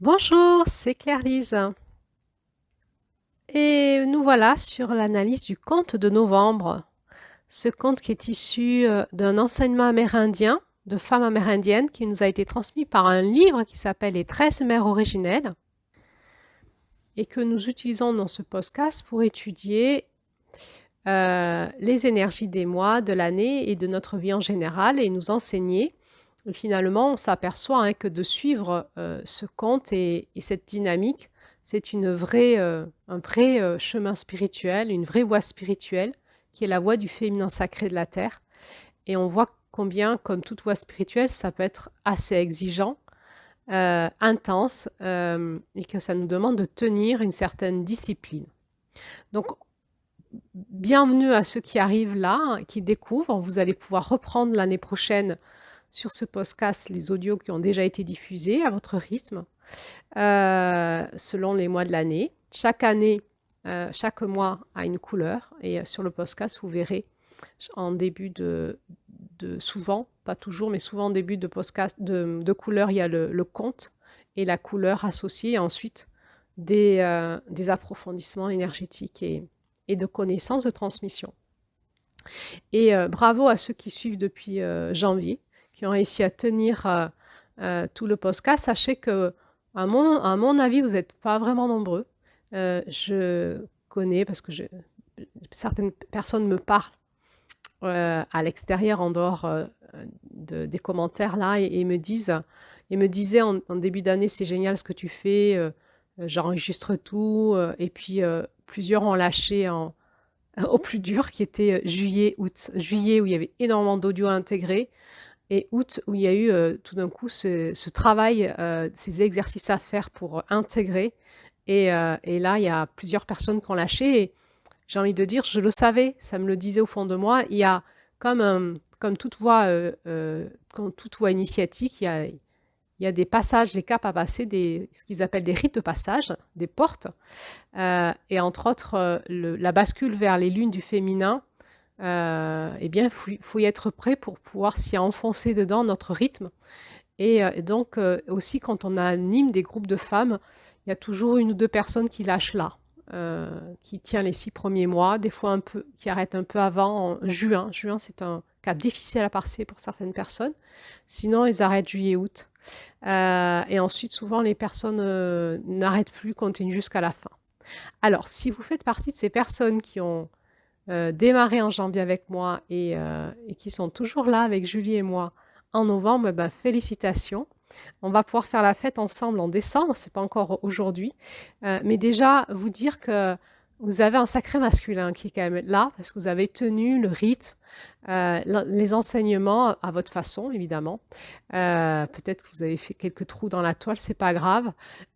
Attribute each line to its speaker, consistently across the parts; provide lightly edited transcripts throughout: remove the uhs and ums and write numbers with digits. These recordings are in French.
Speaker 1: Bonjour, c'est Claire-Lise. Et nous voilà sur l'analyse du conte de novembre. Ce conte qui est issu d'un enseignement amérindien, de femmes amérindiennes, qui nous a été transmis par un livre qui s'appelle Les 13 mères originelles et que nous utilisons dans ce podcast pour étudier les énergies des mois, de l'année et de notre vie en général et nous enseigner. Et finalement, on s'aperçoit que de suivre ce conte et cette dynamique, c'est un vrai chemin spirituel, une vraie voie spirituelle, qui est la voie du féminin sacré de la Terre. Et on voit combien, comme toute voie spirituelle, ça peut être assez exigeant, intense, et que ça nous demande de tenir une certaine discipline. Donc, bienvenue à ceux qui arrivent là, qui découvrent. Vous allez pouvoir reprendre l'année prochaine sur ce podcast les audios qui ont déjà été diffusés à votre rythme, selon les mois de l'année. Chaque année, chaque mois a une couleur. Et sur le podcast, vous verrez en début souvent, pas toujours, mais souvent en début de podcast, de couleur, il y a le conte et la couleur associée. Et ensuite, des approfondissements énergétiques et de connaissances de transmission. Et bravo à ceux qui suivent depuis janvier, qui ont réussi à tenir tout le podcast. Sachez que, à mon avis, vous n'êtes pas vraiment nombreux. Je connais, parce que certaines personnes me parlent à l'extérieur, en dehors des commentaires là, et me disaient en début d'année, c'est génial ce que tu fais, j'enregistre tout, et puis plusieurs ont lâché au plus dur, qui était juillet, août. Juillet, où il y avait énormément d'audio à intégrer, et août, où il y a eu tout d'un coup ce travail, ces exercices à faire pour intégrer. Et là, il y a plusieurs personnes qui ont lâché. Et j'ai envie de dire, je le savais, ça me le disait au fond de moi. Il y a comme comme toute voie initiatique, il y a des passages, des caps à passer, ce qu'ils appellent des rites de passage, des portes. Et entre autres, la bascule vers les lunes du féminin, eh bien, faut y être prêt pour pouvoir s'y enfoncer dedans, notre rythme. Et donc, aussi, quand on anime des groupes de femmes, il y a toujours une ou deux personnes qui lâchent là, qui tient les 6 premiers mois, des fois un peu, qui arrêtent un peu avant, en juin. Juin, c'est un cap difficile à passer pour certaines personnes. Sinon, ils arrêtent juillet-août. Et ensuite, souvent, les personnes n'arrêtent plus, continuent jusqu'à la fin. Alors, si vous faites partie de ces personnes qui ont démarré en janvier avec moi et qui sont toujours là avec Julie et moi en novembre, ben, félicitations. On va pouvoir faire la fête ensemble en décembre, c'est pas encore aujourd'hui, mais déjà vous dire que vous avez un sacré masculin qui est quand même là, parce que vous avez tenu le rythme, les enseignements à votre façon, évidemment. Peut-être que vous avez fait quelques trous dans la toile, c'est pas grave.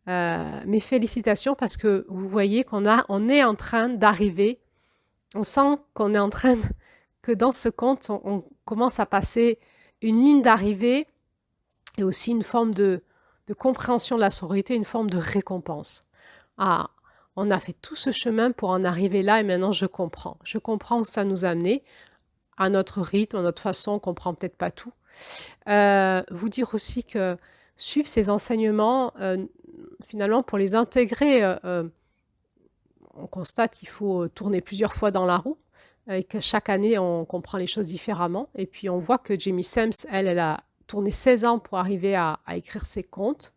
Speaker 1: Mais félicitations parce que vous voyez on est en train d'arriver, on sent qu'on est en train, que dans ce conte, on commence à passer une ligne d'arrivée et aussi une forme de compréhension de la sororité, une forme de récompense. Ah, on a fait tout ce chemin pour en arriver là et maintenant je comprends. Je comprends où ça nous a amené, à notre rythme, à notre façon, on ne comprend peut-être pas tout. Vous dire aussi que suivre ces enseignements, finalement, pour les intégrer, on constate qu'il faut tourner plusieurs fois dans la roue et que chaque année, on comprend les choses différemment. Et puis, on voit que Jamie Sams, elle a tourné 16 ans pour arriver à écrire ses contes.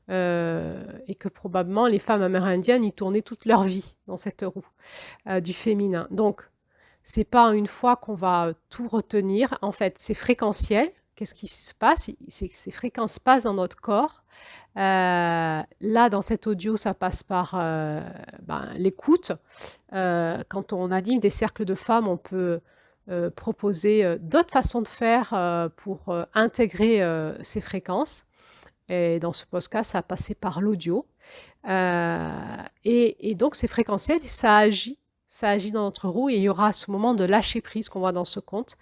Speaker 1: Et que probablement les femmes amérindiennes y tournaient toute leur vie dans cette roue du féminin. Donc, c'est pas une fois qu'on va tout retenir. En fait, c'est fréquentiel. Qu'est-ce qui se passe? C'est que ces fréquences passent dans notre corps. Là, dans cet audio, ça passe par l'écoute. Quand on anime des cercles de femmes, on peut proposer d'autres façons de faire pour intégrer ces fréquences. Et dans ce podcast, ça a passé par l'audio. Et donc, c'est fréquentiel et ça agit. Ça agit dans notre roue et il y aura ce moment de lâcher prise qu'on voit dans ce conte.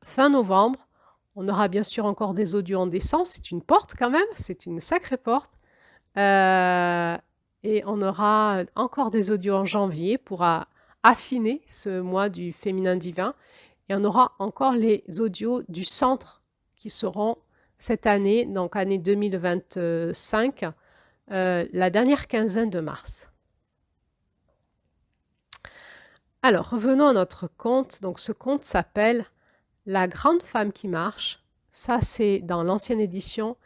Speaker 1: Fin novembre, on aura bien sûr encore des audios en décembre. C'est une porte quand même, c'est une sacrée porte. Et on aura encore des audios en janvier pour affiner ce mois du féminin divin. Et on aura encore les audios du centre qui seront cette année, donc année 2025, la dernière quinzaine de mars. Alors, revenons à notre conte. Donc, ce conte s'appelle La grande femme qui marche. Ça, c'est dans l'ancienne édition.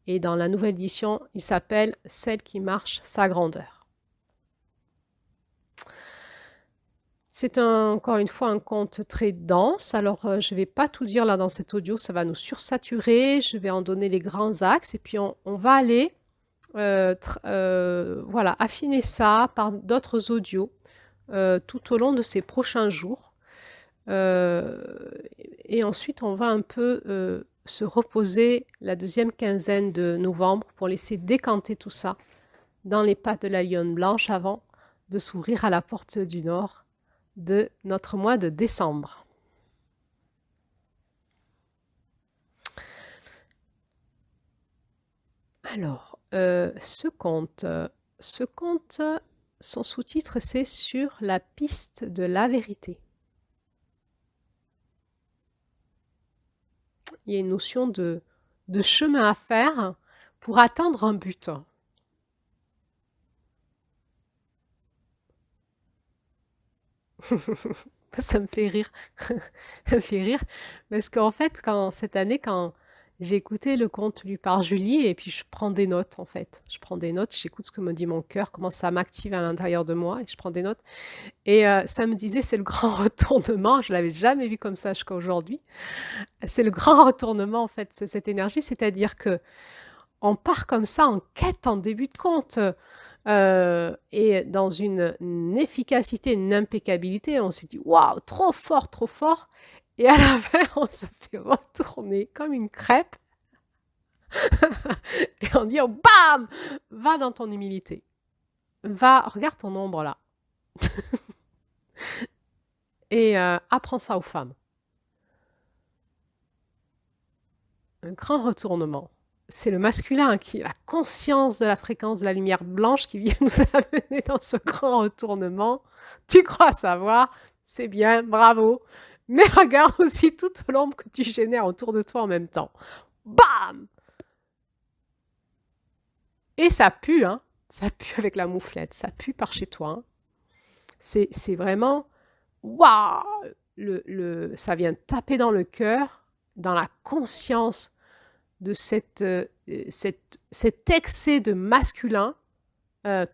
Speaker 1: Et dans la nouvelle édition, il s'appelle Celle qui marche sa grandeur. C'est encore une fois un conte très dense. Alors, je ne vais pas tout dire là dans cet audio, ça va nous sursaturer. Je vais en donner les grands axes et puis on va aller voilà, affiner ça par d'autres audios tout au long de ces prochains jours. Et ensuite, on va un peu se reposer la deuxième quinzaine de novembre pour laisser décanter tout ça dans les pattes de la lionne blanche avant de s'ouvrir à la porte du nord de notre mois de décembre. Alors, ce conte, son sous-titre, c'est Sur la piste de la vérité. Il y a une notion de chemin à faire pour atteindre un but. Ça me fait rire. Ça me fait rire. Parce qu'en fait, cette année, quand j'ai écouté le conte lu par Julie, et puis je prends des notes, en fait. Je prends des notes, j'écoute ce que me dit mon cœur, comment ça m'active à l'intérieur de moi, et je prends des notes. Et ça me disait, c'est le grand retournement. Je l'avais jamais vu comme ça jusqu'à aujourd'hui. C'est le grand retournement, en fait, c'est cette énergie. C'est-à-dire que on part comme ça en quête en début de compte. Et dans une efficacité, une impeccabilité, on s'est dit waouh, trop fort, trop fort. Et à la fin, on se fait retourner comme une crêpe. Et on dit oh, bam, va dans ton humilité. Va, regarde ton ombre là. Et apprends ça aux femmes. Un grand retournement. C'est le masculin qui a la conscience de la fréquence de la lumière blanche qui vient nous amener dans ce grand retournement. Tu crois savoir, c'est bien, bravo. Mais regarde aussi toute l'ombre que tu génères autour de toi en même temps. Bam! Et ça pue, hein. Ça pue avec la mouflette, ça pue par chez toi. Hein. C'est vraiment, waouh! Ça vient taper dans le cœur, dans la conscience de cet excès de masculin,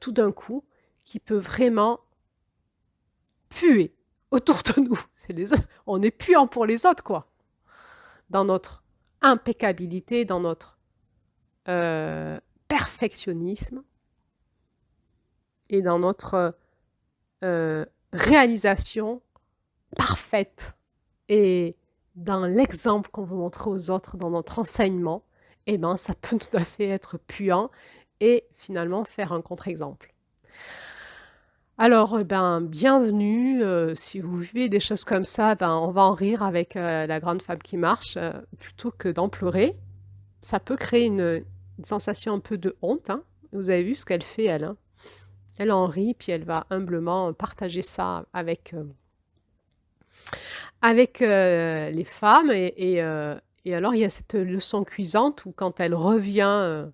Speaker 1: tout d'un coup, qui peut vraiment puer autour de nous. On est puant pour les autres, quoi. Dans notre impeccabilité, dans notre perfectionnisme et dans notre réalisation parfaite et dans l'exemple qu'on veut montrer aux autres, dans notre enseignement, eh ben, ça peut tout à fait être puant et finalement faire un contre-exemple. Alors, bienvenue. Si vous vivez des choses comme ça, on va en rire avec la grande femme qui marche plutôt que d'en pleurer. Ça peut créer une sensation un peu de honte. Hein. Vous avez vu ce qu'elle fait, elle. Hein. Elle en rit, puis elle va humblement partager ça avec les femmes. Et alors, il y a cette leçon cuisante où quand elle revient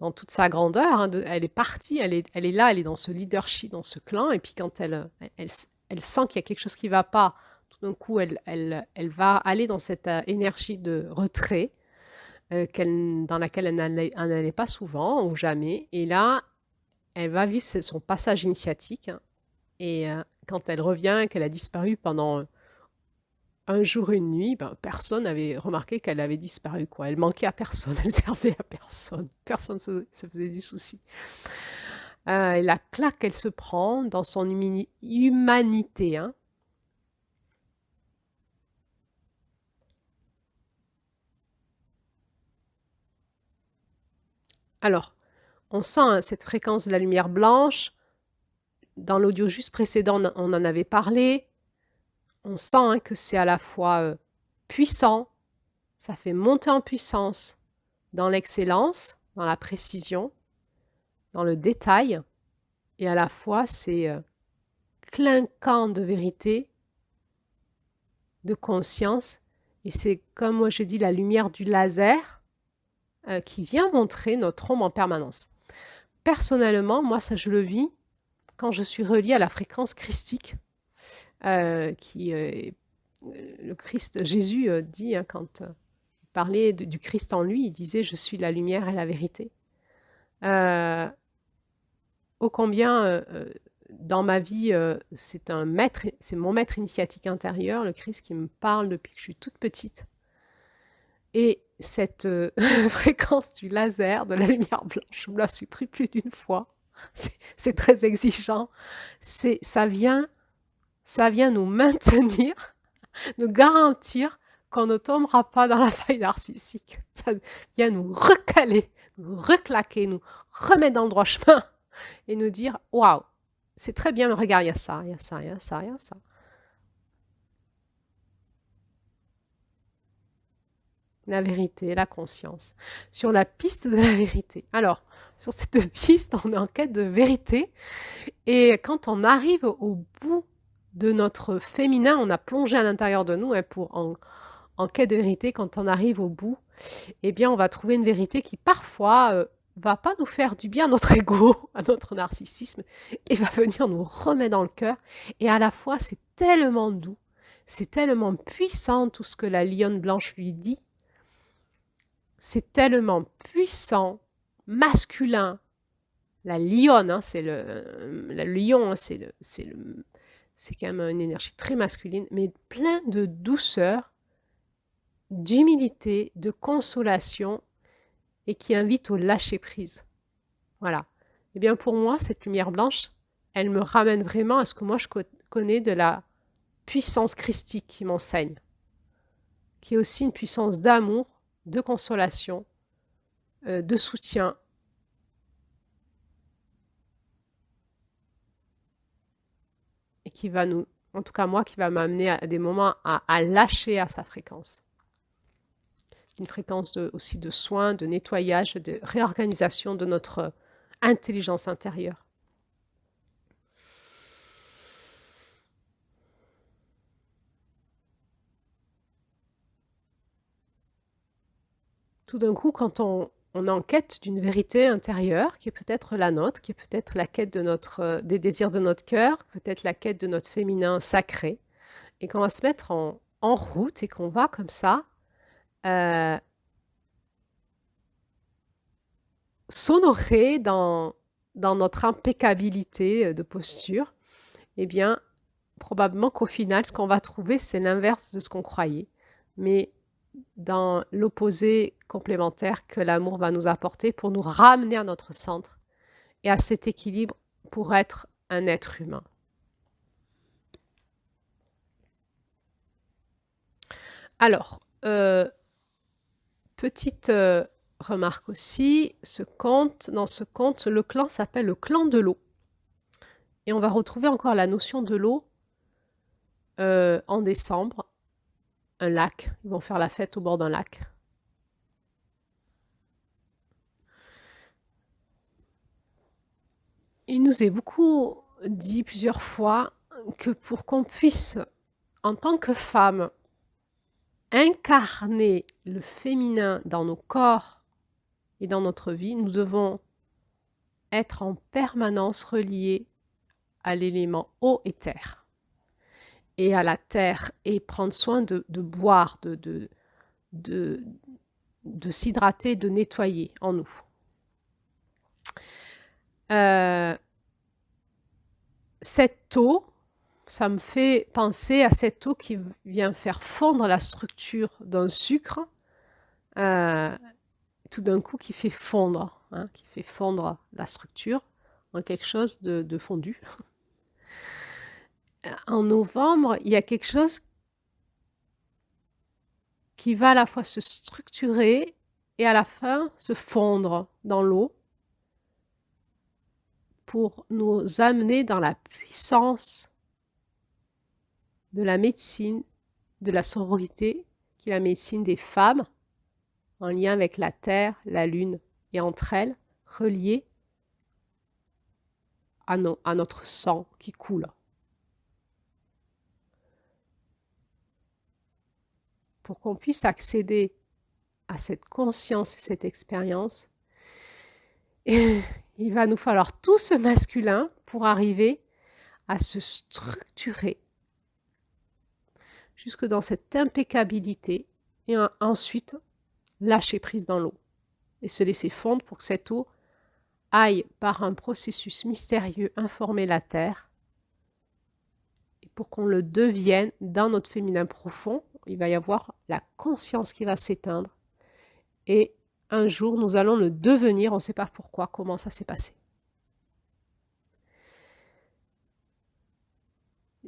Speaker 1: dans toute sa grandeur, hein, elle est partie, elle est là, elle est dans ce leadership, dans ce clan. Et puis quand elle sent qu'il y a quelque chose qui ne va pas, tout d'un coup, elle va aller dans cette énergie de retrait dans laquelle elle n'allait pas souvent ou jamais. Et là, elle va vivre son passage initiatique. Hein, et quand elle revient, qu'elle a disparu pendant un jour, une nuit, personne n'avait remarqué qu'elle avait disparu. Quoi. Elle manquait à personne, elle servait à personne. Personne ne se faisait du souci. Et la claque qu'elle se prend dans son humanité. Hein. Alors, on sent hein, cette fréquence de la lumière blanche. Dans l'audio juste précédent, on en avait parlé. On sent hein, que c'est à la fois puissant, ça fait monter en puissance dans l'excellence, dans la précision, dans le détail, et à la fois c'est clinquant de vérité, de conscience, et c'est comme moi je dis la lumière du laser qui vient montrer notre ombre en permanence. personnellement, moi, ça, je le vis quand je suis reliée à la fréquence christique, qui le Christ, Jésus dit, hein, quand il parlait du Christ en lui, il disait, je suis la lumière et la vérité. Euh, Ô combien dans ma vie, c'est un maître, c'est mon maître initiatique intérieur, le Christ, qui me parle depuis que je suis toute petite. Et cette fréquence du laser, de la lumière blanche, je me la suis pris plus d'une fois. C'est très exigeant. Ça vient nous maintenir, nous garantir qu'on ne tombera pas dans la faille narcissique. Ça vient nous recaler, nous reclaquer, nous remettre dans le droit chemin et nous dire waouh, c'est très bien, mais regarde, il y a ça, il y a ça, il y a ça, il y a ça. La vérité, la conscience. Sur la piste de la vérité. Alors, sur cette piste, on est en quête de vérité. Et quand on arrive au bout de notre féminin, on a plongé à l'intérieur de nous en quête de vérité. Quand on arrive au bout, eh bien, on va trouver une vérité qui parfois va pas nous faire du bien à notre ego, à notre narcissisme, et va venir nous remettre dans le cœur. Et à la fois, c'est tellement doux, c'est tellement puissant tout ce que la lionne blanche lui dit. C'est tellement puissant, masculin. La lionne, hein, c'est le lion, hein, c'est quand même une énergie très masculine, mais plein de douceur, d'humilité, de consolation, et qui invite au lâcher-prise. Voilà. Eh bien, pour moi, cette lumière blanche, elle me ramène vraiment à ce que moi je connais de la puissance christique qui m'enseigne, qui est aussi une puissance d'amour, de consolation, de soutien. Et qui va nous, en tout cas moi, qui va m'amener à des moments à lâcher à sa fréquence. Une fréquence aussi de soins, de nettoyage, de réorganisation de notre intelligence intérieure. Tout d'un coup, quand on est en quête d'une vérité intérieure, qui est peut-être la nôtre, qui est peut-être la quête de des désirs de notre cœur, peut-être la quête de notre féminin sacré, et qu'on va se mettre en route et qu'on va comme ça s'honorer dans notre impeccabilité de posture, eh bien, probablement qu'au final, ce qu'on va trouver, c'est l'inverse de ce qu'on croyait, mais dans l'opposé complémentaire que l'amour va nous apporter pour nous ramener à notre centre et à cet équilibre pour être un être humain. Alors, petite remarque aussi, dans ce conte, le clan s'appelle le clan de l'eau. Et on va retrouver encore la notion de l'eau en décembre, un lac. Ils vont faire la fête au bord d'un lac. Il nous est beaucoup dit plusieurs fois que pour qu'on puisse, en tant que femme, incarner le féminin dans nos corps et dans notre vie, nous devons être en permanence reliés à l'élément eau et terre. Et à la terre, et prendre soin de boire, de s'hydrater, de nettoyer en nous. Cette eau, ça me fait penser à cette eau qui vient faire fondre la structure d'un sucre, tout d'un coup qui fait fondre, hein, qui fait fondre la structure en quelque chose de fondu. En novembre, il y a quelque chose qui va à la fois se structurer et à la fin se fondre dans l'eau pour nous amener dans la puissance de la médecine, de la sororité, qui est la médecine des femmes, en lien avec la terre, la lune, et entre elles, reliées à notre sang qui coule. Pour qu'on puisse accéder à cette conscience et cette expérience, il il va nous falloir tout ce masculin pour arriver à se structurer jusque dans cette impeccabilité et ensuite lâcher prise dans l'eau et se laisser fondre pour que cette eau aille par un processus mystérieux informer la terre et pour qu'on le devienne dans notre féminin profond, il va y avoir la conscience qui va s'éteindre et un jour nous allons le devenir, on ne sait pas pourquoi, comment ça s'est passé.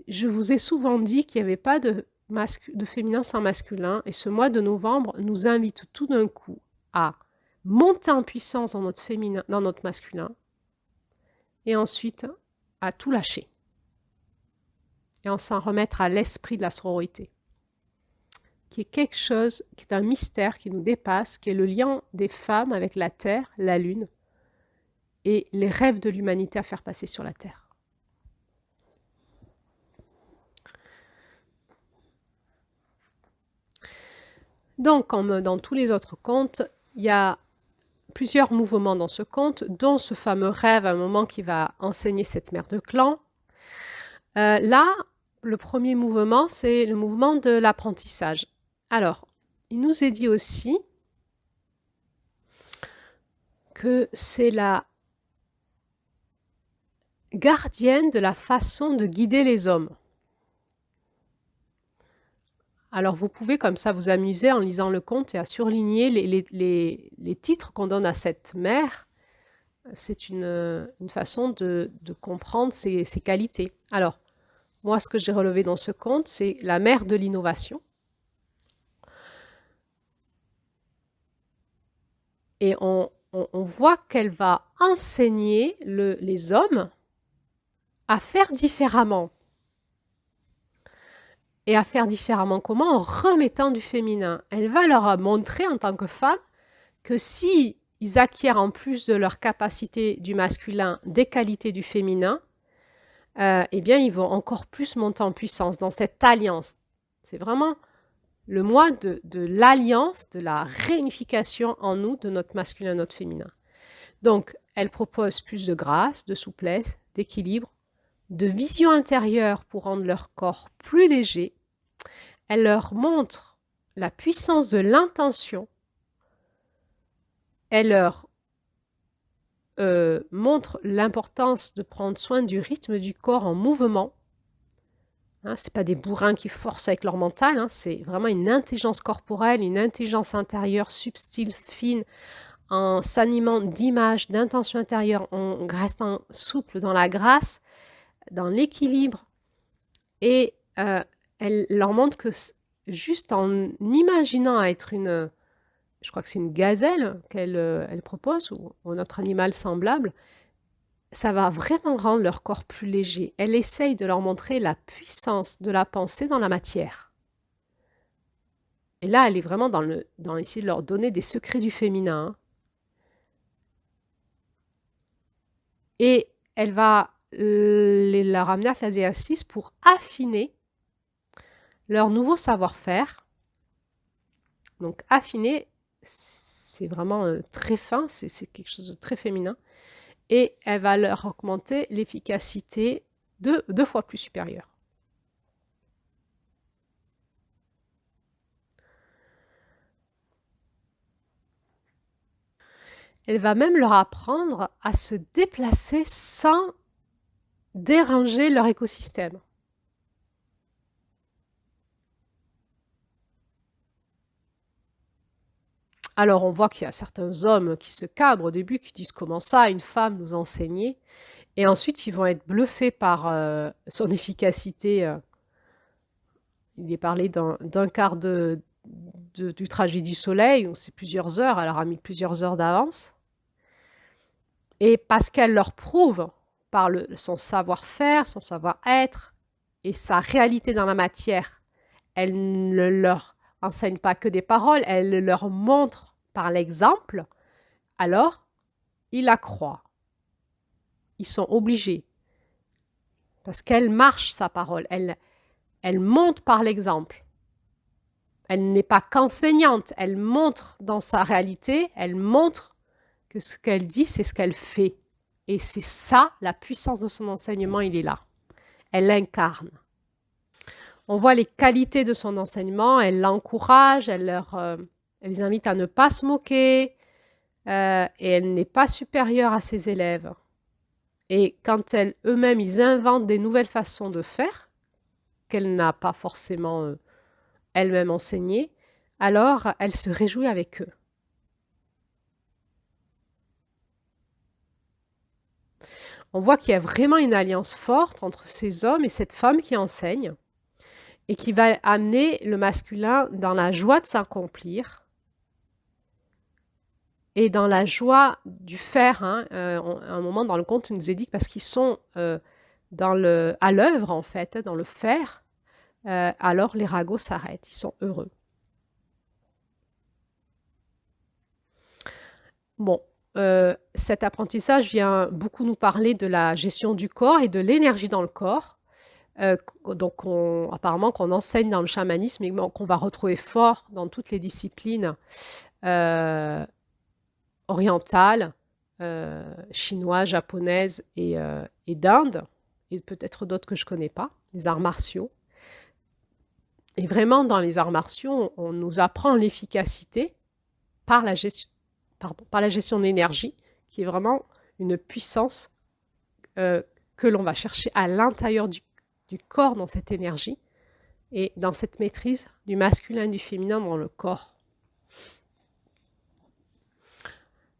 Speaker 1: Je vous ai souvent dit qu'il n'y avait pas de féminin sans masculin et ce mois de novembre nous invite tout d'un coup à monter en puissance dans notre féminin, dans notre masculin et ensuite à tout lâcher et en s'en remettre à l'esprit de la sororité qui est quelque chose, qui est un mystère qui nous dépasse, qui est le lien des femmes avec la terre, la lune et les rêves de l'humanité à faire passer sur la terre. Donc, comme dans tous les autres contes, il y a plusieurs mouvements dans ce conte, dont ce fameux rêve à un moment qui va enseigner cette mère de clan. Là, le premier mouvement, c'est le mouvement de l'apprentissage. Alors, il nous est dit aussi que c'est la gardienne de la façon de guider les hommes. Alors, vous pouvez comme ça vous amuser en lisant le conte et à surligner les titres qu'on donne à cette mère. C'est une façon de comprendre ses qualités. Alors, moi, ce que j'ai relevé dans ce conte, c'est la mère de l'innovation. Et on voit qu'elle va enseigner les hommes à faire différemment. Et à faire différemment comment? En remettant du féminin. Elle va leur montrer en tant que femme que si ils acquièrent en plus de leur capacité du masculin des qualités du féminin, eh bien ils vont encore plus monter en puissance dans cette alliance. C'est vraiment le mois de l'alliance, de la réunification en nous de notre masculin et notre féminin. Donc, elle propose plus de grâce, de souplesse, d'équilibre, de vision intérieure pour rendre leur corps plus léger. Elle leur montre la puissance de l'intention. Elle leur montre l'importance de prendre soin du rythme du corps en mouvement. Hein, ce n'est pas des bourrins qui forcent avec leur mental, hein, c'est vraiment une intelligence corporelle, une intelligence intérieure subtile, fine, en s'animant d'images, d'intentions intérieures, en restant souple dans la grâce, dans l'équilibre. Et elle leur montre que juste en imaginant être je crois que c'est une gazelle qu'elle propose, ou un autre animal semblable, ça va vraiment rendre leur corps plus léger. Elle essaye de leur montrer la puissance de la pensée dans la matière. Et là, elle est vraiment dans essayer de leur donner des secrets du féminin. Hein. Et elle va leur amener à faire des exercices pour affiner leur nouveau savoir-faire. Donc, affiner, c'est vraiment très fin, c'est quelque chose de très féminin. Et elle va leur augmenter l'efficacité deux fois plus supérieure. Elle va même leur apprendre à se déplacer sans déranger leur écosystème. Alors on voit qu'il y a certains hommes qui se cabrent au début, qui disent comment ça, une femme nous enseigner, et ensuite ils vont être bluffés par son efficacité. Il est parlé d'un quart du trajet du soleil, donc c'est plusieurs heures, elle leur a mis plusieurs heures d'avance. Et parce qu'elle leur prouve par son savoir-faire, son savoir-être et sa réalité dans la matière, elle ne leur enseigne pas que des paroles, elle le leur montre par l'exemple, alors ils la croient. Ils sont obligés. Parce qu'elle marche sa parole, elle montre par l'exemple. Elle n'est pas qu'enseignante, elle montre dans sa réalité, elle montre que ce qu'elle dit, c'est ce qu'elle fait. Et c'est ça, la puissance de son enseignement, il est là. Elle l'incarne. On voit les qualités de son enseignement, elle l'encourage, elle les invite à ne pas se moquer, et elle n'est pas supérieure à ses élèves. Et quand eux-mêmes, ils inventent des nouvelles façons de faire, qu'elle n'a pas forcément elle-même enseignées, alors elle se réjouit avec eux. On voit qu'il y a vraiment une alliance forte entre ces hommes et cette femme qui enseigne, et qui va amener le masculin dans la joie de s'accomplir et dans la joie du faire. À un moment dans le conte, il nous est dit que parce qu'ils sont à l'œuvre, en fait, dans le faire, alors les ragots s'arrêtent, ils sont heureux. Bon, cet apprentissage vient beaucoup nous parler de la gestion du corps et de l'énergie dans le corps. Donc apparemment qu'on enseigne dans le chamanisme et qu'on va retrouver fort dans toutes les disciplines orientales, chinoises, japonaises et d'Inde, et peut-être d'autres que je ne connais pas, les arts martiaux. Et vraiment, dans les arts martiaux, on nous apprend l'efficacité par la gestion de l'énergie, qui est vraiment une puissance que l'on va chercher à l'intérieur du corps, dans cette énergie, et dans cette maîtrise du masculin et du féminin dans le corps.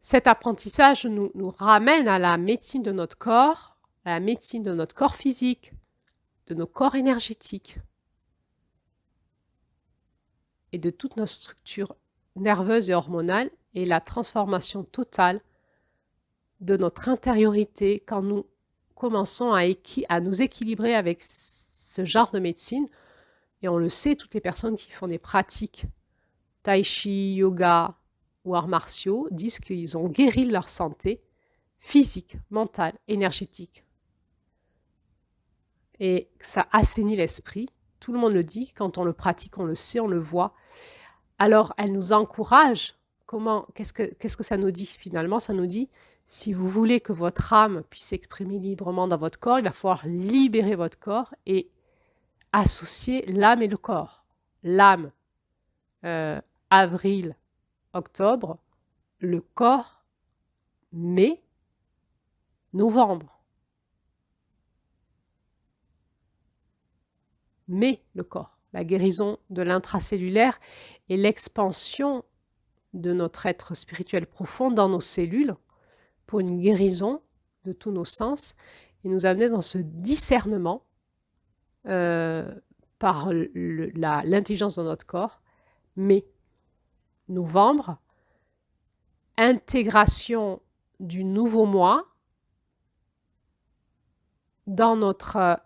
Speaker 1: Cet apprentissage nous ramène à la médecine de notre corps, à la médecine de notre corps physique, de nos corps énergétiques et de toute notre structure nerveuse et hormonale, et la transformation totale de notre intériorité quand nous commençons à nous équilibrer avec ce genre de médecine. Et on le sait, toutes les personnes qui font des pratiques tai chi, yoga ou arts martiaux disent qu'ils ont guéri leur santé physique, mentale, énergétique. Et que ça assainit l'esprit. Tout le monde le dit, quand on le pratique, on le sait, on le voit. Alors, elle nous encourage. Qu'est-ce que ça nous dit finalement? Ça nous dit, si vous voulez que votre âme puisse s'exprimer librement dans votre corps, il va falloir libérer votre corps et associer l'âme et le corps. L'âme, avril, octobre, le corps, mai, novembre. Mai, le corps, la guérison de l'intracellulaire et l'expansion de notre être spirituel profond dans nos cellules pour une guérison de tous nos sens et nous amener dans ce discernement par l'intelligence de notre corps. Mais novembre, intégration du nouveau moi dans notre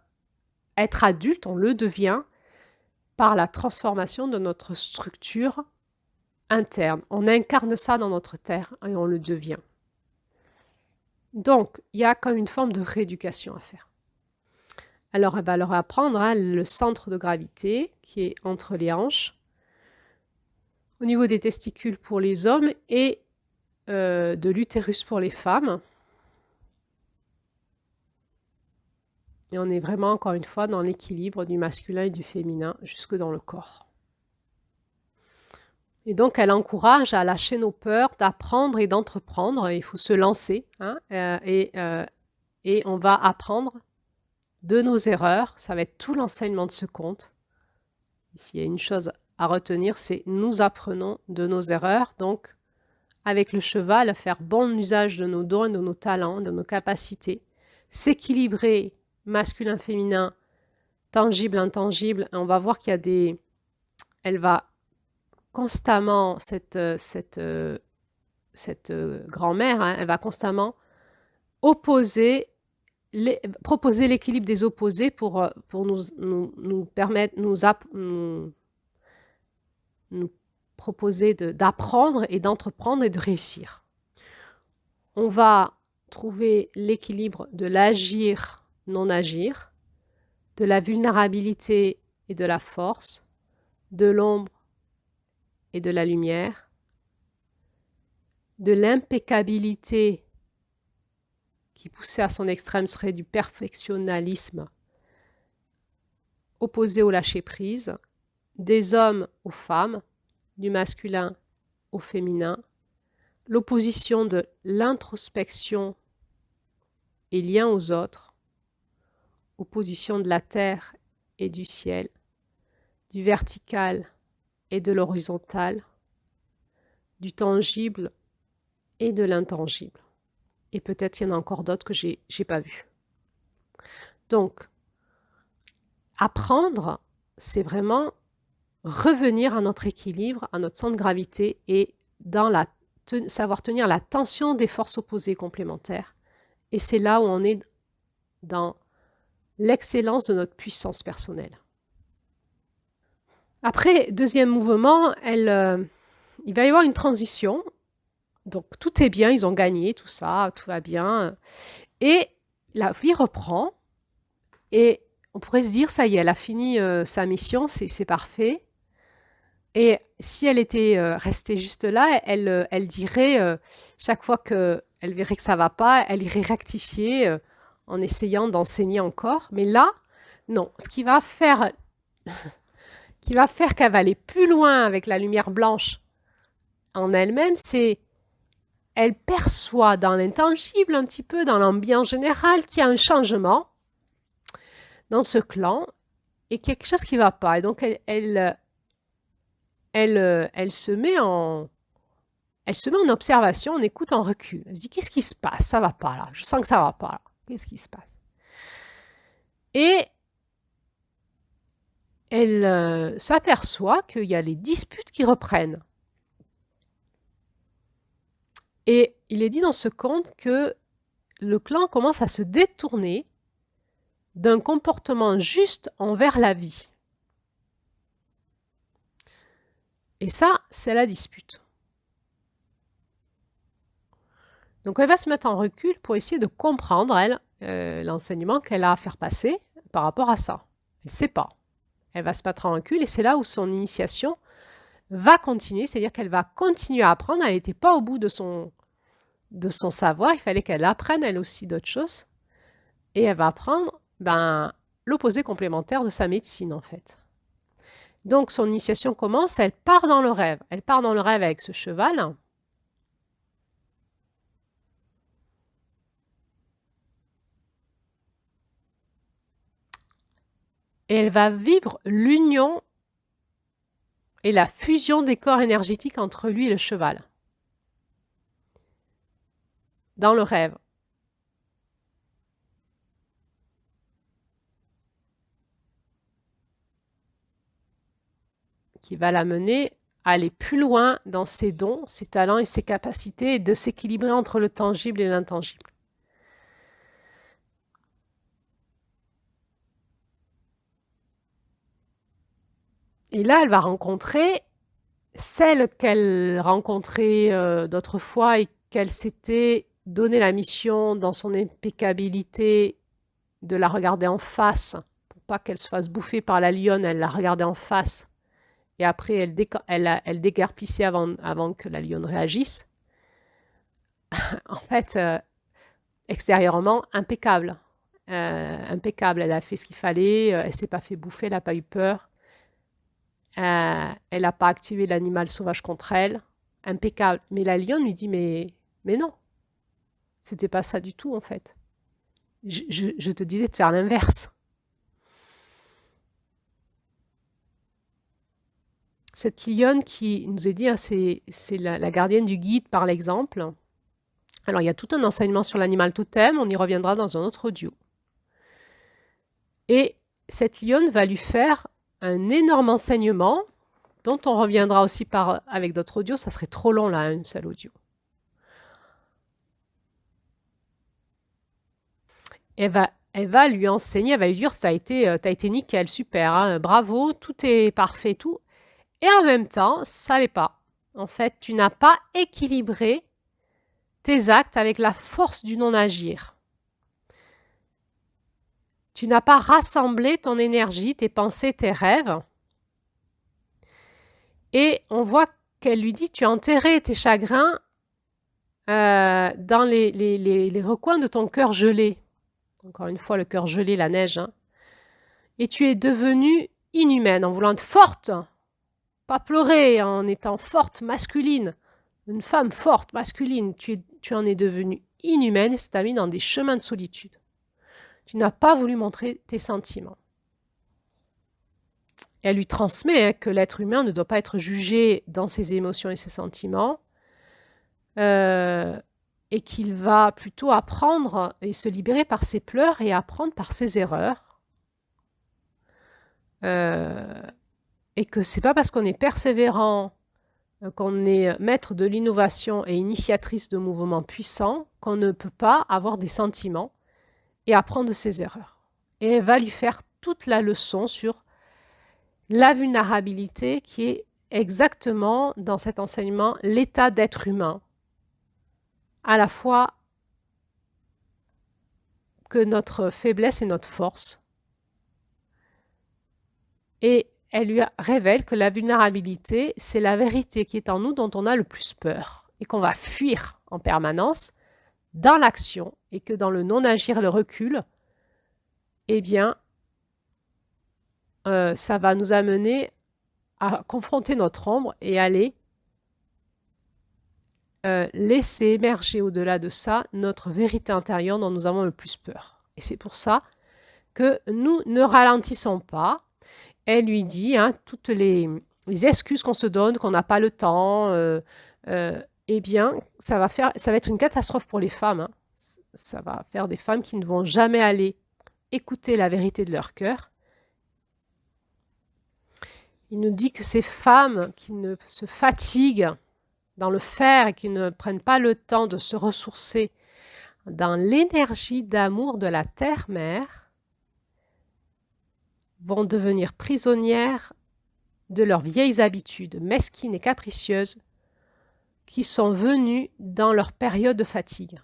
Speaker 1: être adulte, on le devient par la transformation de notre structure interne. On incarne ça dans notre terre et on le devient. Donc, il y a comme une forme de rééducation à faire. Alors, elle va leur apprendre le centre de gravité qui est entre les hanches, au niveau des testicules pour les hommes et de l'utérus pour les femmes. Et on est vraiment, encore une fois, dans l'équilibre du masculin et du féminin jusque dans le corps. Et donc, elle encourage à lâcher nos peurs, d'apprendre et d'entreprendre. Il faut se lancer. Et on va apprendre de nos erreurs. Ça va être tout l'enseignement de ce conte. Ici, il y a une chose à retenir, c'est nous apprenons de nos erreurs. Donc, avec le cheval, à faire bon usage de nos dons, de nos talents, de nos capacités. S'équilibrer masculin, féminin, tangible, intangible. On va voir qu'il y a elle va constamment, cette grand-mère, elle va constamment proposer l'équilibre des opposés pour nous permettre, nous proposer d'apprendre et d'entreprendre et de réussir. On va trouver l'équilibre de l'agir, non-agir, de la vulnérabilité et de la force, de l'ombre et de la lumière, de l'impeccabilité qui poussé à son extrême serait du perfectionnalisme opposé au lâcher-prise, des hommes aux femmes, du masculin au féminin, l'opposition de l'introspection et lien aux autres, opposition de la terre et du ciel, du vertical et de l'horizontal, du tangible et de l'intangible. Et peut-être il y en a encore d'autres que j'ai pas vus. Donc, apprendre, c'est vraiment revenir à notre équilibre, à notre centre de gravité et savoir tenir la tension des forces opposées complémentaires. Et c'est là où on est dans l'excellence de notre puissance personnelle. Après, deuxième mouvement, il va y avoir une transition. Donc tout est bien, ils ont gagné, tout ça, tout va bien. Et la vie reprend. Et on pourrait se dire, ça y est, elle a fini sa mission, c'est parfait. Et si elle était restée juste là, elle dirait, chaque fois qu'elle verrait que ça ne va pas, elle irait rectifier en essayant d'enseigner encore. Mais là, non. Ce qui va faire qu'elle va aller plus loin avec la lumière blanche en elle-même, c'est elle perçoit dans l'intangible, un petit peu dans l'ambiance générale, qu'il y a un changement dans ce clan et quelque chose qui ne va pas. Et donc, elle se met en observation, en écoute, en recul. Elle se dit, qu'est-ce qui se passe? Ça ne va pas là. Je sens que ça ne va pas là. Qu'est-ce qui se passe? Et elle s'aperçoit qu'il y a les disputes qui reprennent. Et il est dit dans ce conte que le clan commence à se détourner d'un comportement juste envers la vie. Et ça, c'est la dispute. Donc elle va se mettre en recul pour essayer de comprendre, elle, l'enseignement qu'elle a à faire passer par rapport à ça. Elle ne sait pas. Elle va se mettre en recul et c'est là où son initiation va continuer, c'est-à-dire qu'elle va continuer à apprendre. Elle n'était pas au bout de son savoir, il fallait qu'elle apprenne elle aussi d'autres choses. Et elle va apprendre l'opposé complémentaire de sa médecine en fait. Donc son initiation commence, elle part dans le rêve. Elle part dans le rêve avec ce cheval. Et elle va vivre l'union et la fusion des corps énergétiques entre lui et le cheval. Dans le rêve. Qui va l'amener à aller plus loin dans ses dons, ses talents et ses capacités et de s'équilibrer entre le tangible et l'intangible. Et là, elle va rencontrer celle qu'elle rencontrait d'autres fois et qu'elle s'était donné la mission dans son impeccabilité de la regarder en face pour pas qu'elle se fasse bouffer par la lionne, elle la regardait en face et après elle déguerpissait avant que la lionne réagisse. En fait, extérieurement, impeccable. Impeccable, elle a fait ce qu'il fallait, elle s'est pas fait bouffer, elle n'a pas eu peur. Elle n'a pas activé l'animal sauvage contre elle. Impeccable. Mais la lionne lui dit, mais non, c'était pas ça du tout en fait. Je te disais de faire l'inverse. Cette lionne qui nous est dit, hein, c'est la gardienne du guide par l'exemple. Alors il y a tout un enseignement sur l'animal totem, on y reviendra dans un autre audio. Et cette lionne va lui faire un énorme enseignement dont on reviendra aussi avec d'autres audios, ça serait trop long là, une seule audio. Elle va lui enseigner, elle va lui dire, t'as été nickel, super, hein, bravo, tout est parfait, tout. Et en même temps, ça l'est pas. En fait, tu n'as pas équilibré tes actes avec la force du non-agir. Tu n'as pas rassemblé ton énergie, tes pensées, tes rêves. Et on voit qu'elle lui dit, tu as enterré tes chagrins dans les recoins de ton cœur gelé. Encore une fois, le cœur gelé, la neige. Hein. Et tu es devenue inhumaine en voulant être forte. Pas pleurer en étant forte, masculine. Une femme forte, masculine. Tu en es devenue inhumaine et ça t'a mis dans des chemins de solitude. Tu n'as pas voulu montrer tes sentiments. Elle lui transmet que l'être humain ne doit pas être jugé dans ses émotions et ses sentiments, et qu'il va plutôt apprendre et se libérer par ses pleurs et apprendre par ses erreurs. Et que c'est pas parce qu'on est persévérant, qu'on est maître de l'innovation et initiatrice de mouvements puissants, qu'on ne peut pas avoir des sentiments et apprendre de ses erreurs. Et elle va lui faire toute la leçon sur la vulnérabilité qui est exactement dans cet enseignement l'état d'être humain, à la fois que notre faiblesse et notre force. Et elle lui révèle que la vulnérabilité, c'est la vérité qui est en nous dont on a le plus peur et qu'on va fuir en permanence dans l'action et que dans le non-agir, le recul, eh bien, ça va nous amener à confronter notre ombre et aller laisser émerger au-delà de ça notre vérité intérieure dont nous avons le plus peur. Et c'est pour ça que nous ne ralentissons pas. Elle lui dit toutes les excuses qu'on se donne, qu'on n'a pas le temps, eh bien, ça va être une catastrophe pour les femmes. Hein. Ça va faire des femmes qui ne vont jamais aller écouter la vérité de leur cœur. Il nous dit que ces femmes qui ne se fatiguent dans le faire et qui ne prennent pas le temps de se ressourcer dans l'énergie d'amour de la terre-mère vont devenir prisonnières de leurs vieilles habitudes mesquines et capricieuses qui sont venues dans leur période de fatigue.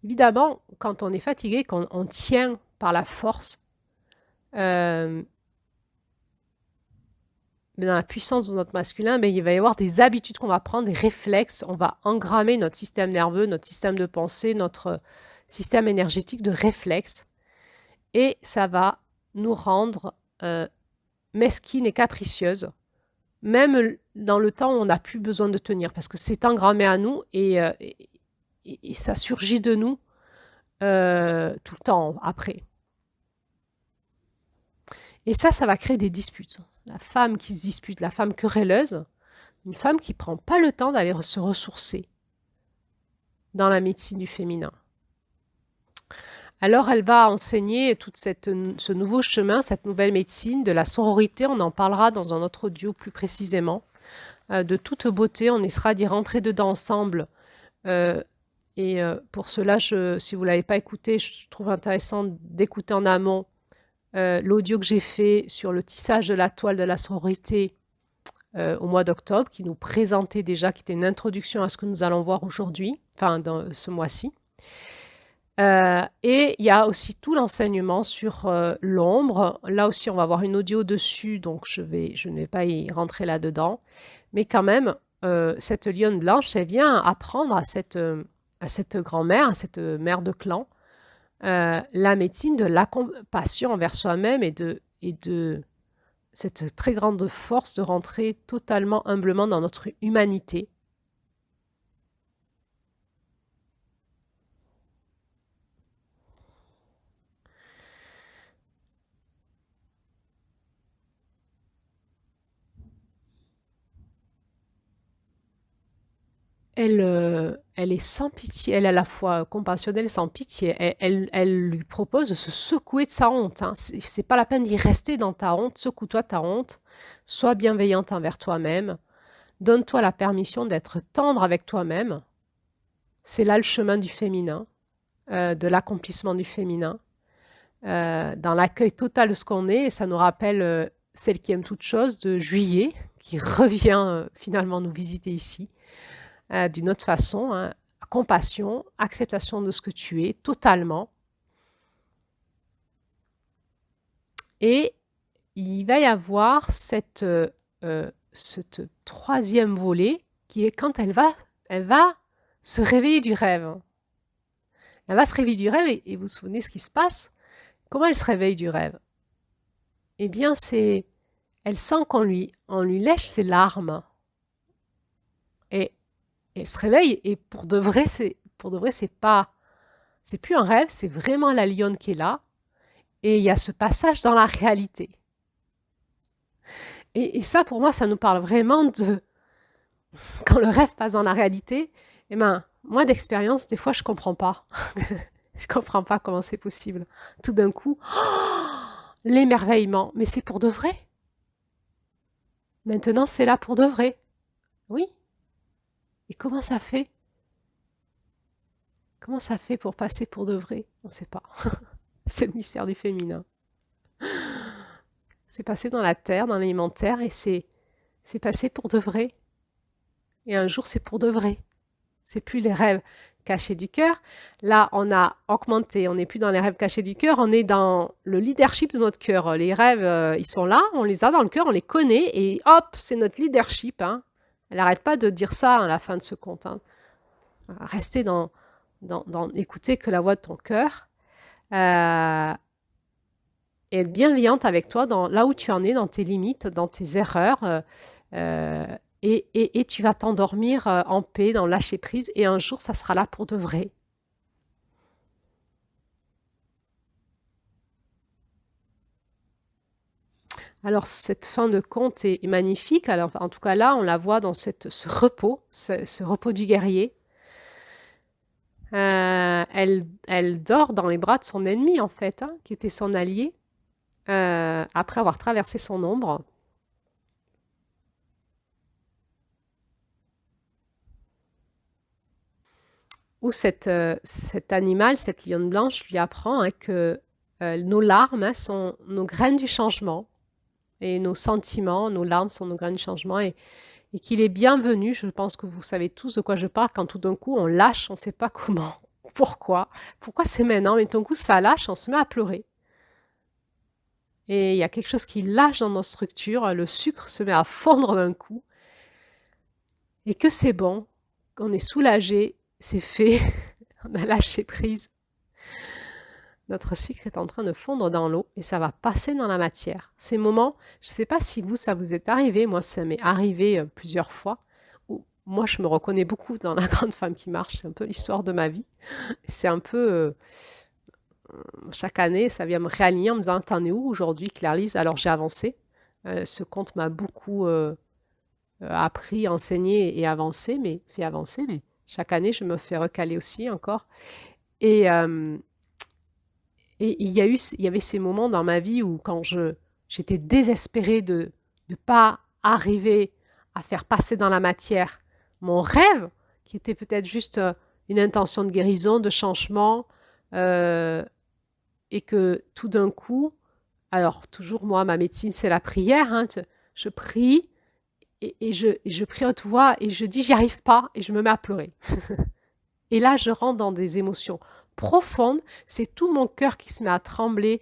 Speaker 1: Évidemment, quand on est fatigué, quand on tient par la force, mais dans la puissance de notre masculin, il va y avoir des habitudes qu'on va prendre, des réflexes, on va engrammer notre système nerveux, notre système de pensée, notre système énergétique de réflexes, et ça va nous rendre mesquines et capricieuses, même dans le temps où on n'a plus besoin de tenir, parce que c'est engrammé à nous et ça surgit de nous tout le temps après. Et ça va créer des disputes. La femme qui se dispute, la femme querelleuse, une femme qui ne prend pas le temps d'aller se ressourcer dans la médecine du féminin. Alors elle va enseigner tout ce nouveau chemin, cette nouvelle médecine de la sororité. On en parlera dans un autre audio plus précisément. De toute beauté, on essaiera d'y rentrer dedans ensemble. Pour cela, si vous ne l'avez pas écouté, je trouve intéressant d'écouter en amont l'audio que j'ai fait sur le tissage de la toile de la sororité au mois d'octobre, qui nous présentait déjà, qui était une introduction à ce que nous allons voir aujourd'hui, enfin dans ce mois-ci. Et il y a aussi tout l'enseignement sur l'ombre. Là aussi, on va avoir une audio dessus, donc je ne vais pas y rentrer là-dedans. Mais quand même, cette lionne blanche, elle vient apprendre à cette grand-mère, à cette mère de clan, la médecine de la compassion envers soi-même et de cette très grande force de rentrer totalement humblement dans notre humanité. Elle est sans pitié, elle est à la fois compassionnelle sans pitié. Elle lui propose de se secouer de sa honte. Hein. C'est pas la peine d'y rester dans ta honte. Secoue-toi ta honte. Sois bienveillante envers toi-même. Donne-toi la permission d'être tendre avec toi-même. C'est là le chemin du féminin, de l'accomplissement du féminin, dans l'accueil total de ce qu'on est. Et ça nous rappelle celle qui aime toute chose de Juillet, qui revient finalement nous visiter ici. D'une autre façon, hein, compassion, acceptation de ce que tu es, totalement. Et il va y avoir ce troisième volet qui est quand elle va se réveiller du rêve. Elle va se réveiller du rêve et vous vous souvenez ce qui se passe? Comment elle se réveille du rêve? Eh bien, elle sent on lui lèche ses larmes. Et elle se réveille et pour de vrai, c'est plus un rêve, c'est vraiment la lionne qui est là. Et il y a ce passage dans la réalité. Et ça, pour moi, ça nous parle vraiment de quand le rêve passe dans la réalité. Eh ben, moi, d'expérience, des fois, je comprends pas. Je comprends pas comment c'est possible. Tout d'un coup, l'émerveillement. Mais c'est pour de vrai. Maintenant, c'est là pour de vrai. Oui. Et comment ça fait? Comment ça fait pour passer pour de vrai? On ne sait pas. C'est le mystère du féminin. C'est passé dans la terre, dans l'alimentaire, et c'est passé pour de vrai. Et un jour, c'est pour de vrai. C'est plus les rêves cachés du cœur. Là, on a augmenté. On n'est plus dans les rêves cachés du cœur. On est dans le leadership de notre cœur. Les rêves, ils sont là. On les a dans le cœur. On les connaît. Et hop, c'est notre leadership. Hein. Elle n'arrête pas de dire ça à la fin de ce conte. Hein. Restez écouter que la voix de ton cœur. Et être bienveillante avec toi là où tu en es, dans tes limites, dans tes erreurs. Et tu vas t'endormir en paix, dans le lâcher prise. Et un jour, ça sera là pour de vrai. Alors, cette fin de conte est magnifique. Alors, en tout cas, là, on la voit dans ce repos, ce repos du guerrier. Elle dort dans les bras de son ennemi, en fait, hein, qui était son allié, après avoir traversé son ombre. Où cet animal, cette lionne blanche, lui apprend hein, que nos larmes hein, sont nos graines du changement. Et nos sentiments, nos larmes sont nos graines du changement. Et qu'il est bienvenu, je pense que vous savez tous de quoi je parle, quand tout d'un coup on lâche, on ne sait pas comment, pourquoi c'est maintenant, mais tout d'un coup ça lâche, on se met à pleurer. Et il y a quelque chose qui lâche dans nos structures, le sucre se met à fondre d'un coup, et que c'est bon, qu'on est soulagé, c'est fait, on a lâché prise. Notre sucre est en train de fondre dans l'eau et ça va passer dans la matière. Ces moments, je ne sais pas si ça vous est arrivé, moi ça m'est arrivé plusieurs fois, où moi je me reconnais beaucoup dans la grande femme qui marche, c'est un peu l'histoire de ma vie. C'est un peu, chaque année, ça vient me réaligner en me disant, t'en es où aujourd'hui Claire-Lise? Alors j'ai avancé, ce conte m'a beaucoup appris, enseigné et avancé, fait avancer, mais chaque année je me fais recaler aussi encore. Et il y avait ces moments dans ma vie où quand j'étais désespérée de ne pas arriver à faire passer dans la matière mon rêve, qui était peut-être juste une intention de guérison, de changement, et que tout d'un coup, alors toujours moi, ma médecine, c'est la prière, hein, je prie et je prie à haute voix et je dis j'y arrive pas et je me mets à pleurer. Et là, je rentre dans des émotions profondes. C'est tout mon cœur qui se met à trembler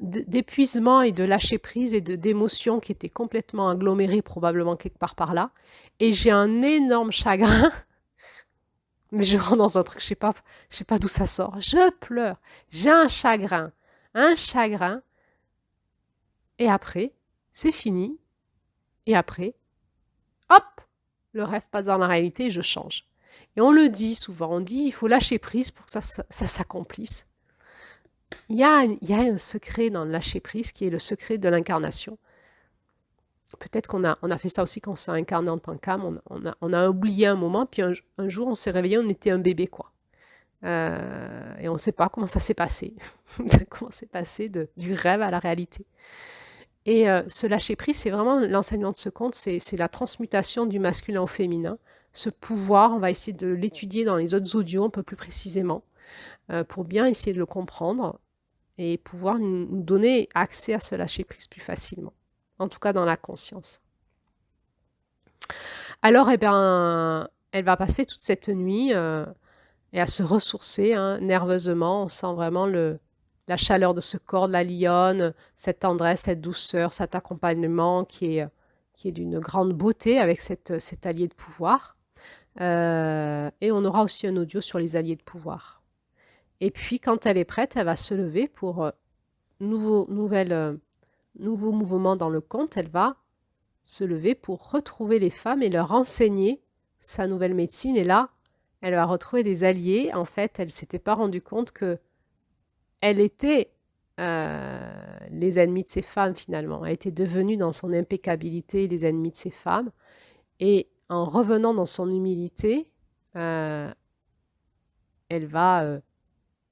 Speaker 1: d'épuisement et de lâcher prise et d'émotions qui étaient complètement agglomérées probablement quelque part par là. Et j'ai un énorme chagrin. Mais je rentre dans un truc, je sais pas d'où ça sort. Je pleure. J'ai un chagrin. Un chagrin. Et après, c'est fini. Et après, hop, le rêve passe dans la réalité et je change. Et on le dit souvent, on dit il faut lâcher prise pour que ça s'accomplisse. Il y a un secret dans le lâcher prise qui est le secret de l'incarnation. Peut-être qu'on a fait ça aussi quand on s'est incarné en tant qu'âme, on a oublié un moment, puis un jour on s'est réveillé, on était un bébé quoi. Et on ne sait pas comment ça s'est passé, comment c'est passé du rêve à la réalité. Et ce lâcher prise, c'est vraiment l'enseignement de ce conte, c'est la transmutation du masculin au féminin. Ce pouvoir, on va essayer de l'étudier dans les autres audios un peu plus précisément, pour bien essayer de le comprendre et pouvoir nous donner accès à ce lâcher prise plus facilement, en tout cas dans la conscience. Alors, eh bien, elle va passer toute cette nuit et à se ressourcer hein, nerveusement. On sent vraiment la chaleur de ce corps de la lionne, cette tendresse, cette douceur, cet accompagnement qui est d'une grande beauté avec cet allié de pouvoir. Et on aura aussi un audio sur les alliés de pouvoir. Et puis, quand elle est prête, elle va se lever pour nouveau mouvement dans le conte. Elle va se lever pour retrouver les femmes et leur enseigner sa nouvelle médecine. Et là, elle va retrouver des alliés. En fait, elle ne s'était pas rendue compte que elle était les ennemis de ses femmes finalement. Elle était devenue dans son impeccabilité les ennemis de ses femmes. Et en revenant dans son humilité, elle va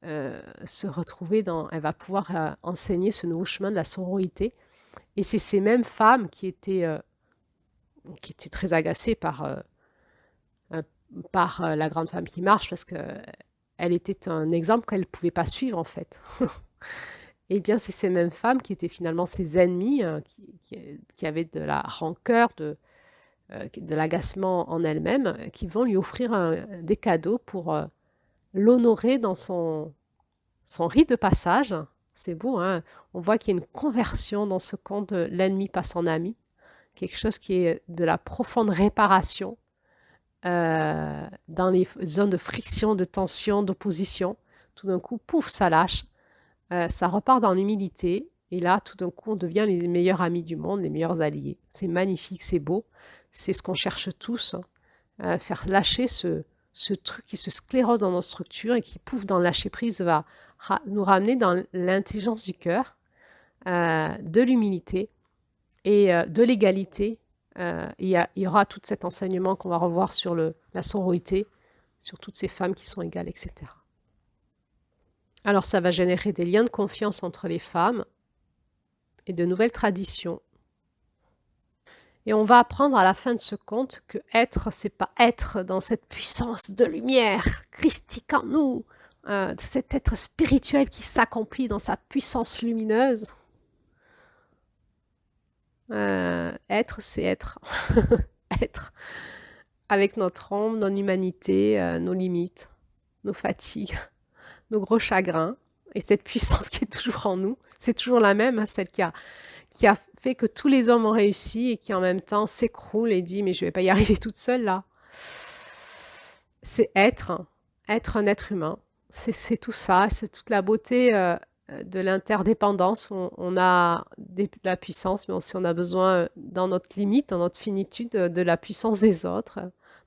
Speaker 1: se retrouver elle va pouvoir enseigner ce nouveau chemin de la sororité. Et c'est ces mêmes femmes qui étaient très agacées par la grande femme qui marche parce qu'elle était un exemple qu'elle ne pouvait pas suivre en fait. Et bien c'est ces mêmes femmes qui étaient finalement ses ennemies, qui avaient de la rancœur, de l'agacement en elle-même, qui vont lui offrir des cadeaux pour l'honorer dans son rite de passage. C'est beau, hein? On voit qu'il y a une conversion dans ce conte de l'ennemi passe en ami, quelque chose qui est de la profonde réparation dans les zones de friction, de tension, d'opposition. Tout d'un coup, pouf, ça lâche, ça repart dans l'humilité, et là, tout d'un coup, on devient les meilleurs amis du monde, les meilleurs alliés. C'est magnifique, c'est beau, c'est ce qu'on cherche tous, hein, faire lâcher ce truc qui se sclérose dans nos structures et qui, pouf, dans le lâcher-prise, va nous ramener dans l'intelligence du cœur, de l'humilité et de l'égalité. Il y aura tout cet enseignement qu'on va revoir sur la sororité, sur toutes ces femmes qui sont égales, etc. Alors ça va générer des liens de confiance entre les femmes et de nouvelles traditions. Et on va apprendre à la fin de ce conte que être, c'est pas être dans cette puissance de lumière christique en nous, cet être spirituel qui s'accomplit dans sa puissance lumineuse. Être, c'est être. Être avec notre ombre, notre humanité, nos limites, nos fatigues, nos gros chagrins. Et cette puissance qui est toujours en nous, c'est toujours la même, hein, celle qui a fait que tous les hommes ont réussi et qui en même temps s'écroule et dit mais je vais pas y arriver toute seule là. C'est être un être humain. C'est tout ça, c'est toute la beauté de l'interdépendance. On a la puissance, mais aussi on a besoin, dans notre limite, dans notre finitude, de la puissance des autres,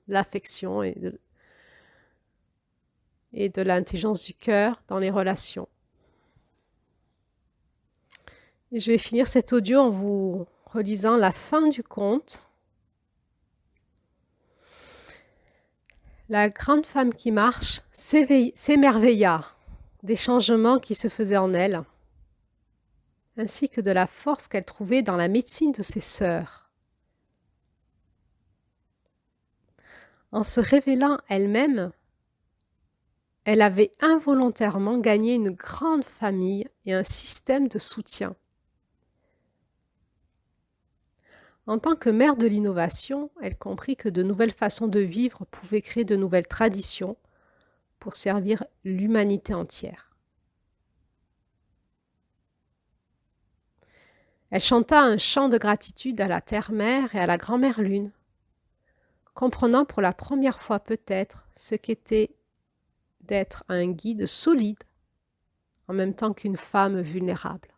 Speaker 1: de l'affection et de l'intelligence du cœur dans les relations. Et je vais finir cet audio en vous relisant la fin du conte. La grande femme qui marche s'émerveilla des changements qui se faisaient en elle, ainsi que de la force qu'elle trouvait dans la médecine de ses sœurs. En se révélant elle-même, elle avait involontairement gagné une grande famille et un système de soutien. En tant que mère de l'innovation, elle comprit que de nouvelles façons de vivre pouvaient créer de nouvelles traditions pour servir l'humanité entière. Elle chanta un chant de gratitude à la terre-mère et à la grand-mère lune, comprenant pour la première fois peut-être ce qu'était d'être un guide solide en même temps qu'une femme vulnérable.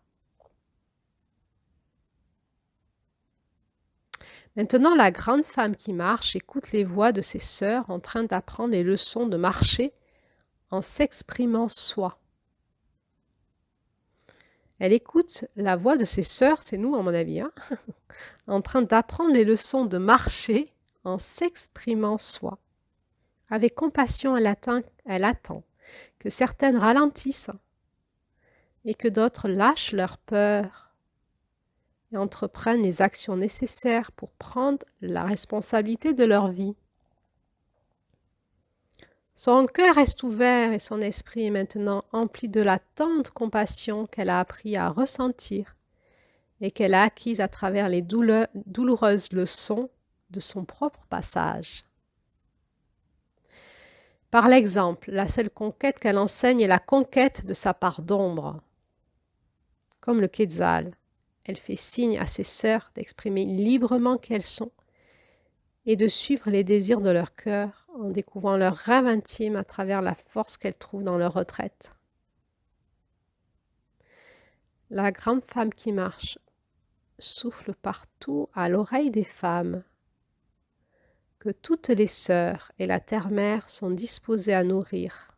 Speaker 1: Maintenant, la grande femme qui marche écoute les voix de ses sœurs en train d'apprendre les leçons de marcher en s'exprimant soi. Elle écoute la voix de ses sœurs, c'est nous à mon avis, hein, en train d'apprendre les leçons de marcher en s'exprimant soi. Avec compassion, elle attend que certaines ralentissent et que d'autres lâchent leur peur et entreprennent les actions nécessaires pour prendre la responsabilité de leur vie. Son cœur reste ouvert et son esprit est maintenant empli de la tendre compassion qu'elle a appris à ressentir et qu'elle a acquise à travers les douloureuses leçons de son propre passage. Par l'exemple, la seule conquête qu'elle enseigne est la conquête de sa part d'ombre. Comme le Quetzal, elle fait signe à ses sœurs d'exprimer librement qui elles sont et de suivre les désirs de leur cœur en découvrant leur rêve intime à travers la force qu'elles trouvent dans leur retraite. La grande femme qui marche souffle partout à l'oreille des femmes que toutes les sœurs et la terre-mère sont disposées à nourrir.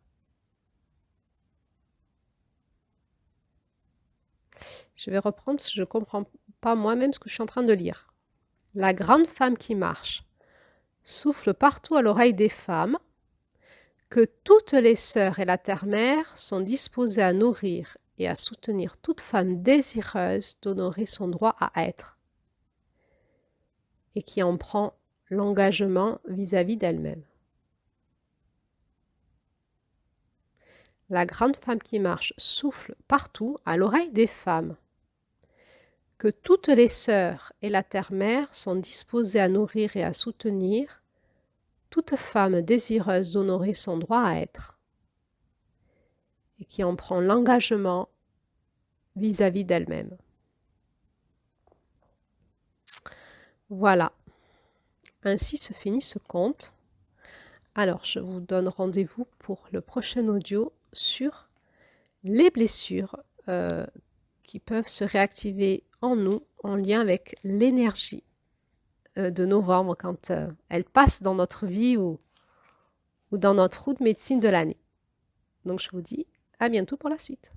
Speaker 1: Je vais reprendre parce que je ne comprends pas moi-même ce que je suis en train de lire. La grande femme qui marche souffle partout à l'oreille des femmes que toutes les sœurs et la terre-mère sont disposées à nourrir et à soutenir toute femme désireuse d'honorer son droit à être et qui en prend l'engagement vis-à-vis d'elle-même. La grande femme qui marche souffle partout à l'oreille des femmes que toutes les sœurs et la terre-mère sont disposées à nourrir et à soutenir toute femme désireuse d'honorer son droit à être et qui en prend l'engagement vis-à-vis d'elle-même. Voilà, ainsi se finit ce conte. Alors, je vous donne rendez-vous pour le prochain audio sur les blessures qui peuvent se réactiver en nous en lien avec l'énergie de novembre quand elle passe dans notre vie ou dans notre route médecine de l'année. Donc, je vous dis à bientôt pour la suite.